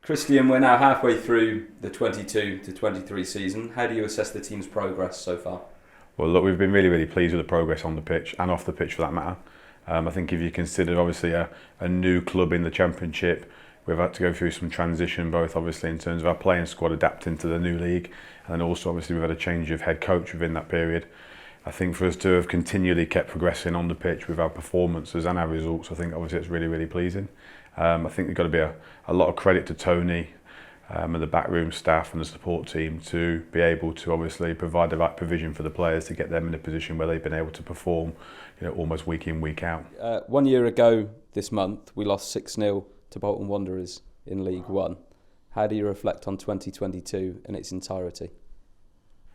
Kristjaan, we're now halfway through the 22 to 23 season. How do you assess the team's progress so far? Well, look, we've been really pleased with the progress on the pitch and off the pitch for that matter. I think if you consider obviously a new club in the Championship, we've had to go through some transition, both obviously in terms of our playing squad adapting to the new league, and then also obviously we've had a change of head coach within that period. I think for us to have continually kept progressing on the pitch with our performances and our results, I think obviously it's really pleasing. I think there's got to be a lot of credit to Tony and the backroom staff and the support team to be able to obviously provide the right provision for the players to get them in a position where they've been able to perform, almost week in, week out. 1 year ago this month, we lost 6-0 to Bolton Wanderers in League One. How do you reflect on 2022 in its entirety?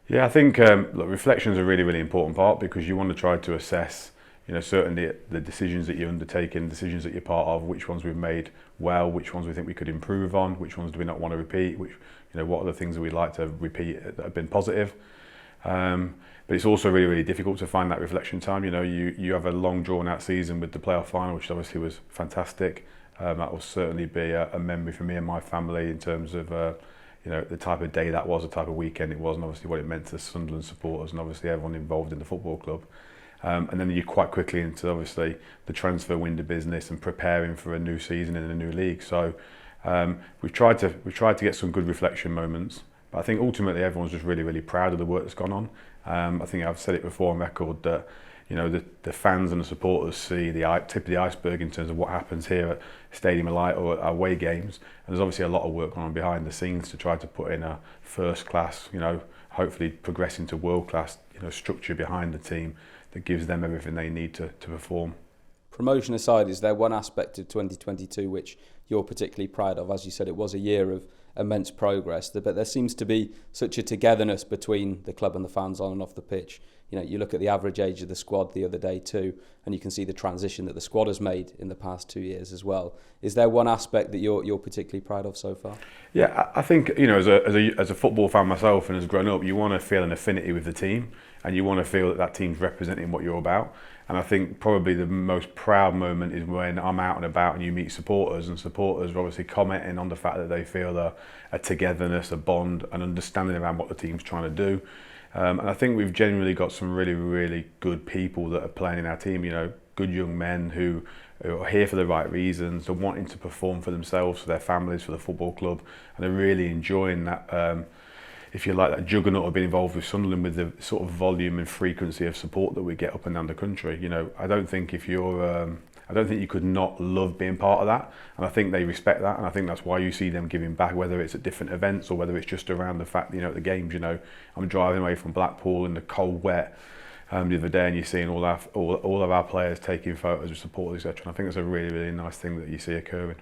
Yeah, I think reflection is a really important part, because you want to try to assess, certainly the decisions that you're undertaking, decisions that you're part of, which ones we've made well, which ones we think we could improve on, which ones do we not want to repeat, what are the things that we'd like to repeat that have been positive. But it's also really difficult to find that reflection time. You have a long drawn out season with the playoff final, which obviously was fantastic. That will certainly be a memory for me and my family in terms of the type of day that was, the type of weekend it was, and obviously what it meant to Sunderland supporters and obviously everyone involved in the football club. And then you're quite quickly into obviously the transfer window business and preparing for a new season in a new league. So we've tried to get some good reflection moments, but I think ultimately everyone's just really proud of the work that's gone on. I think I've said it before on record that the fans and the supporters see the tip of the iceberg in terms of what happens here at Stadium of Light or away games, and there's obviously a lot of work going on behind the scenes to try to put in a first class, hopefully progressing to world class, structure behind the team that gives them everything they need to perform. Promotion aside, is there one aspect of 2022 which you're particularly proud of? As you said, it was a year of immense progress, but there seems to be such a togetherness between the club and the fans on and off the pitch. You look at the average age of the squad the other day too, and you can see the transition that the squad has made in the past 2 years as well. Is there one aspect that you're particularly proud of so far? Yeah, I think as a football fan myself and as grown up, you want to feel an affinity with the team, and you want to feel that team's representing what you're about. And I think probably the most proud moment is when I'm out and about and you meet supporters, and supporters are obviously commenting on the fact that they feel a togetherness, a bond, an understanding around what the team's trying to do. And I think we've generally got some really good people that are playing in our team, good young men who are here for the right reasons, are wanting to perform for themselves, for their families, for the football club, and are really enjoying that, if you like, that juggernaut of being involved with Sunderland, with the sort of volume and frequency of support that we get up and down the country. I don't think you could not love being part of that, and I think they respect that, and I think that's why you see them giving back, whether it's at different events or whether it's just around the fact, at the games. I'm driving away from Blackpool in the cold wet the other day, and you're seeing all of our players taking photos with supporters, etc. And I think it's a really nice thing that you see occurring.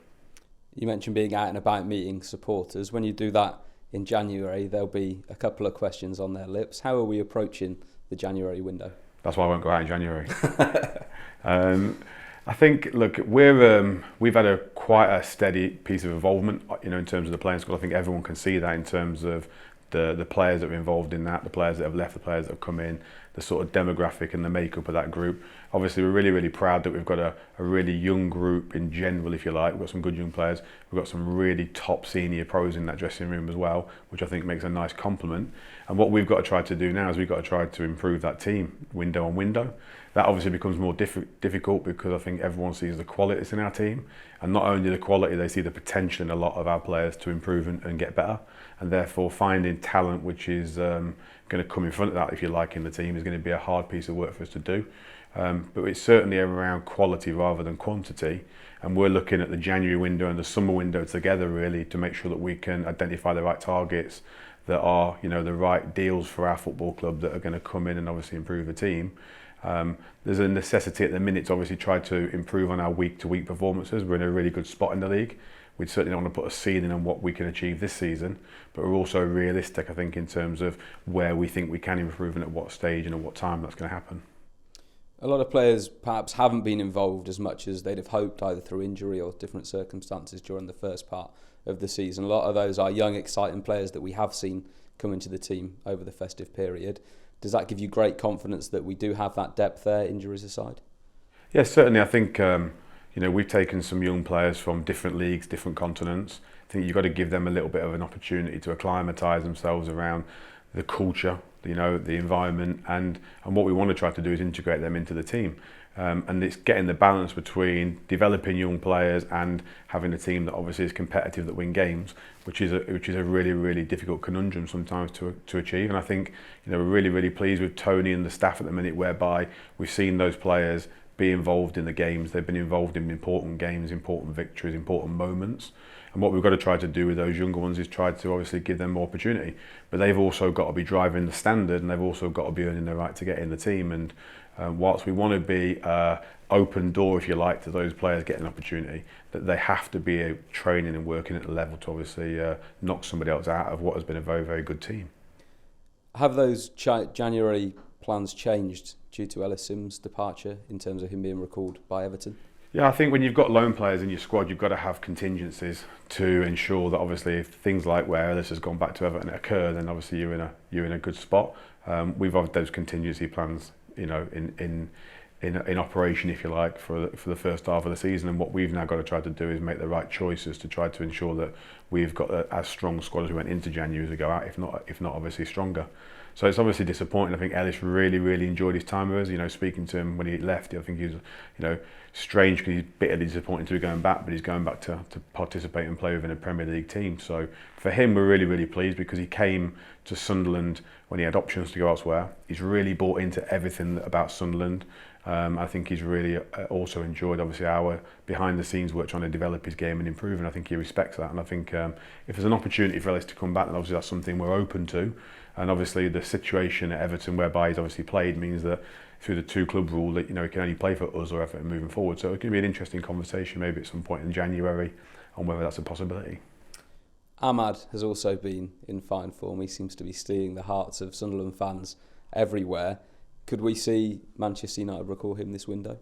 You mentioned being out and about meeting supporters. When you do that in January, there'll be a couple of questions on their lips. How are we approaching the January window? That's why I won't go out in January. I think, look, we've had quite a steady piece of involvement, in terms of the playing squad. I think everyone can see that in terms of the players that are involved in that, the players that have left, the players that have come in, the sort of demographic and the makeup of that group. Obviously, we're really proud that we've got a really young group in general, if you like. We've got some good young players. We've got some really top senior pros in that dressing room as well, which I think makes a nice compliment. And what we've got to try to do now is we've got to try to improve that team window on window. That obviously becomes more difficult because I think everyone sees the qualities in our team, and not only the quality, they see the potential in a lot of our players to improve and get better, and therefore finding talent which is going to come in front of that, if you like, in the team is going to be a hard piece of work for us to do. But it's certainly around quality rather than quantity, and we're looking at the January window and the summer window together really to make sure that we can identify the right targets that are the right deals for our football club that are going to come in and obviously improve the team. There's a necessity at the minute to obviously try to improve on our week-to-week performances. We're in a really good spot in the league. We certainly don't want to put a ceiling on what we can achieve this season, but we're also realistic, I think, in terms of where we think we can improve and at what stage and at what time that's going to happen. A lot of players perhaps haven't been involved as much as they'd have hoped, either through injury or different circumstances during the first part of the season. A lot of those are young, exciting players that we have seen come into the team over the festive period. Does that give you great confidence that we do have that depth there, injuries aside? Yes, certainly. I think we've taken some young players from different leagues, different continents, think you've got to give them a little bit of an opportunity to acclimatise themselves around the culture, the environment, and what we want to try to do is integrate them into the team. And it's getting the balance between developing young players and having a team that obviously is competitive, that win games, which is a really, really difficult conundrum sometimes to achieve. And I think we're really, really pleased with Tony and the staff at the minute, whereby we've seen those players be involved in the games. They've been involved in important games, important victories, important moments. And what we've got to try to do with those younger ones is try to obviously give them more opportunity. But they've also got to be driving the standard, and they've also got to be earning the right to get in the team. And whilst we want to be open door, if you like, to those players getting an opportunity, that they have to be training and working at the level to obviously knock somebody else out of what has been a very, very good team. Have those January plans changed due to Ellis Sims' departure in terms of him being recalled by Everton? Yeah, I think when you've got loan players in your squad, you've got to have contingencies to ensure that obviously if things like where Ellis has gone back to Everton occur, then obviously you're in a good spot. We've had those contingency plans, in operation, if you like, for the first half of the season. And what we've now got to try to do is make the right choices to try to ensure that we've got as strong a squad as we went into January to go out, if not obviously stronger. So it's obviously disappointing. I think Ellis really, really enjoyed his time with us. Speaking to him when he left, I think he was, strange because he's bitterly disappointed to be going back, but he's going back to participate and play within a Premier League team. So for him, we're really, really pleased because he came to Sunderland when he had options to go elsewhere. He's really bought into everything about Sunderland. I think he's really also enjoyed obviously our behind the scenes work trying to develop his game and improve, and I think he respects that. And I think if there's an opportunity for Ellis to come back, then obviously that's something we're open to. And obviously the situation at Everton whereby he's obviously played means that through the two club rule that he can only play for us or Everton moving forward. So it's going to be an interesting conversation maybe at some point in January on whether that's a possibility. Ahmad has also been in fine form. He seems to be stealing the hearts of Sunderland fans everywhere. Could we see Manchester United recall him this window?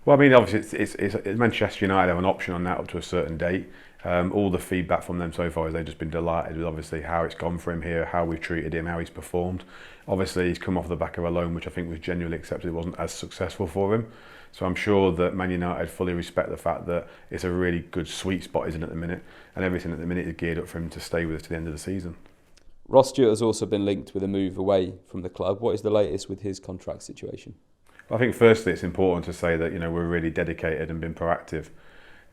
Well, I mean, obviously, it's Manchester United have an option on that up to a certain date. All the feedback from them so far is they've just been delighted with obviously how it's gone for him here, how we've treated him, how he's performed. Obviously, he's come off the back of a loan, which I think was genuinely accepted. It wasn't as successful for him. So I'm sure that Man United fully respect the fact that it's a really good sweet spot, isn't it, at the minute? And everything at the minute is geared up for him to stay with us to the end of the season. Ross Stewart has also been linked with a move away from the club. What is the latest with his contract situation? I think firstly it's important to say that we're really dedicated and been proactive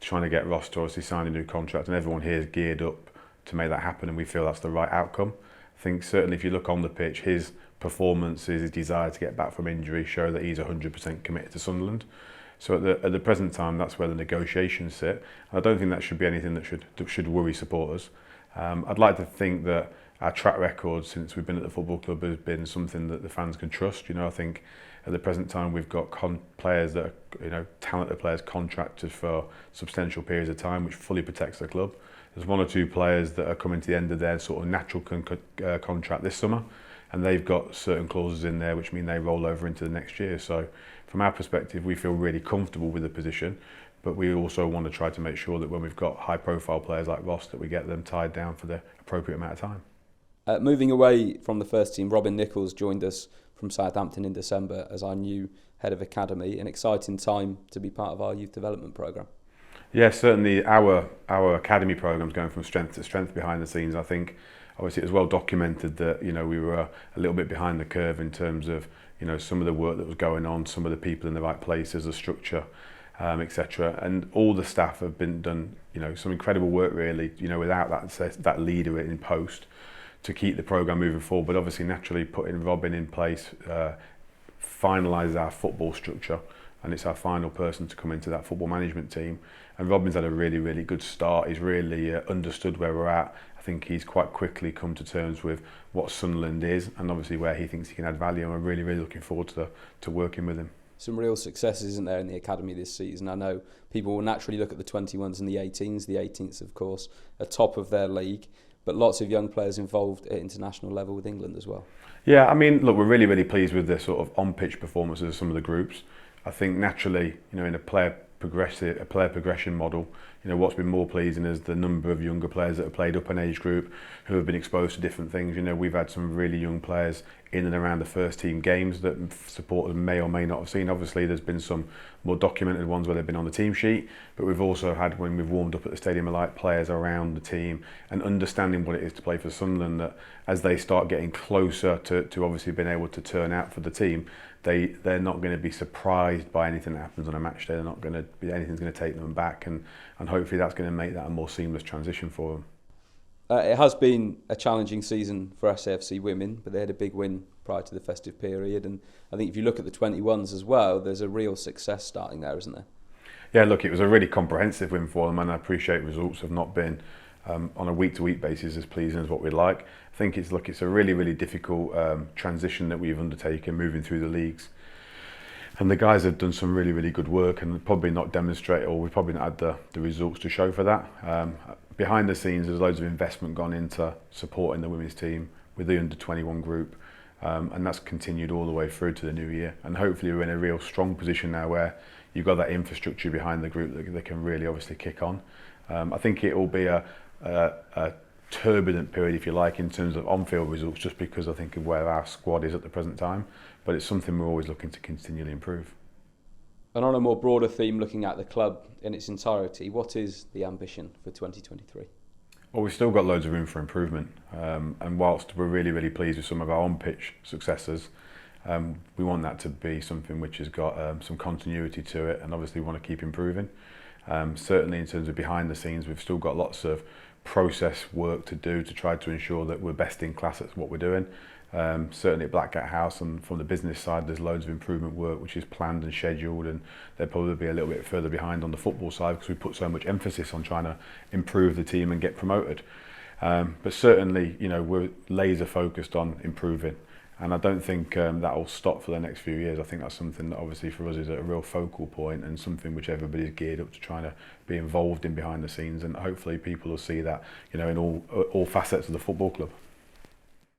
trying to get Ross to obviously sign a new contract, and everyone here is geared up to make that happen, and we feel that's the right outcome. I think certainly if you look on the pitch, his performances, his desire to get back from injury show that he's 100% committed to Sunderland. So at the present time, that's where the negotiations sit. I don't think that should be anything that should worry supporters. I'd like to think that our track record since we've been at the football club has been something that the fans can trust. I think at the present time we've got players that are talented players contracted for substantial periods of time, which fully protects the club. There's one or two players that are coming to the end of their sort of natural contract this summer, and they've got certain clauses in there which mean they roll over into the next year. So from our perspective, we feel really comfortable with the position, but we also want to try to make sure that when we've got high profile players like Ross, that we get them tied down for the appropriate amount of time. Moving away from the first team, Robin Nichols joined us from Southampton in December as our new head of academy. An exciting time to be part of our youth development programme. Yeah, certainly our academy programme is going from strength to strength behind the scenes. I think obviously it was well documented that we were a little bit behind the curve in terms of some of the work that was going on, some of the people in the right places, the structure, etc. And all the staff have been done some incredible work really without that leader in post to keep the programme moving forward. But obviously naturally putting Robin in place finalises our football structure, and it's our final person to come into that football management team. And Robin's had a really, really good start. He's really understood where we're at. I think he's quite quickly come to terms with what Sunderland is and obviously where he thinks he can add value, and we're really, really looking forward to working with him. Some real successes, isn't there, in the academy this season? I know people will naturally look at the 21s and the 18s. The 18s, of course, are top of their league, but lots of young players involved at international level with England as well. Yeah, I mean, look, we're really, really pleased with the sort of on-pitch performances of some of the groups. I think naturally, in a player progression model, what's been more pleasing is the number of younger players that have played up an age group who have been exposed to different things. We've had some really young players in and around the first team games that supporters may or may not have seen. Obviously, there's been some more documented ones where they've been on the team sheet, but we've also had, when we've warmed up at the stadium, like players around the team and understanding what it is to play for Sunderland, that as they start getting closer to obviously being able to turn out for the team, they're not going to be surprised by anything that happens on a match day. They're not going to be anything's going to take them back, and hopefully that's going to make that a more seamless transition for them. It has been a challenging season for SAFC women, but they had a big win prior to the festive period, and I think if you look at the 21s as well, there's a real success starting there, isn't there? Yeah, look, it was a really comprehensive win for them, and I appreciate results have not been on a week-to-week basis as pleasing as what we'd like. I think it's a really, really difficult transition that we've undertaken moving through the leagues. And the guys have done some really, really good work, and probably not demonstrated, or we've probably not had the results to show for that. Behind the scenes, there's loads of investment gone into supporting the women's team with the under-21 group, and that's continued all the way through to the new year. And hopefully we're in a real strong position now where you've got that infrastructure behind the group that they can really obviously kick on. I think it will be a turbulent period, if you like, in terms of on-field results, just because I think of where our squad is at the present time. But it's something we're always looking to continually improve. And on a more broader theme, looking at the club in its entirety, what is the ambition for 2023? Well, we've still got loads of room for improvement. And whilst we're really, really pleased with some of our on-pitch successes, we want that to be something which has got some continuity to it, and obviously we want to keep improving. Certainly in terms of behind the scenes, we've still got lots of process work to do to try to ensure that we're best in class at what we're doing. Certainly at Blackgate House, and from the business side there's loads of improvement work which is planned and scheduled, and they'll probably be a little bit further behind on the football side because we put so much emphasis on trying to improve the team and get promoted. But certainly, we're laser focused on improving, and I don't think that will stop for the next few years. I think that's something that obviously for us is a real focal point, and something which everybody's geared up to trying to be involved in behind the scenes, and hopefully people will see that in all facets of the football club.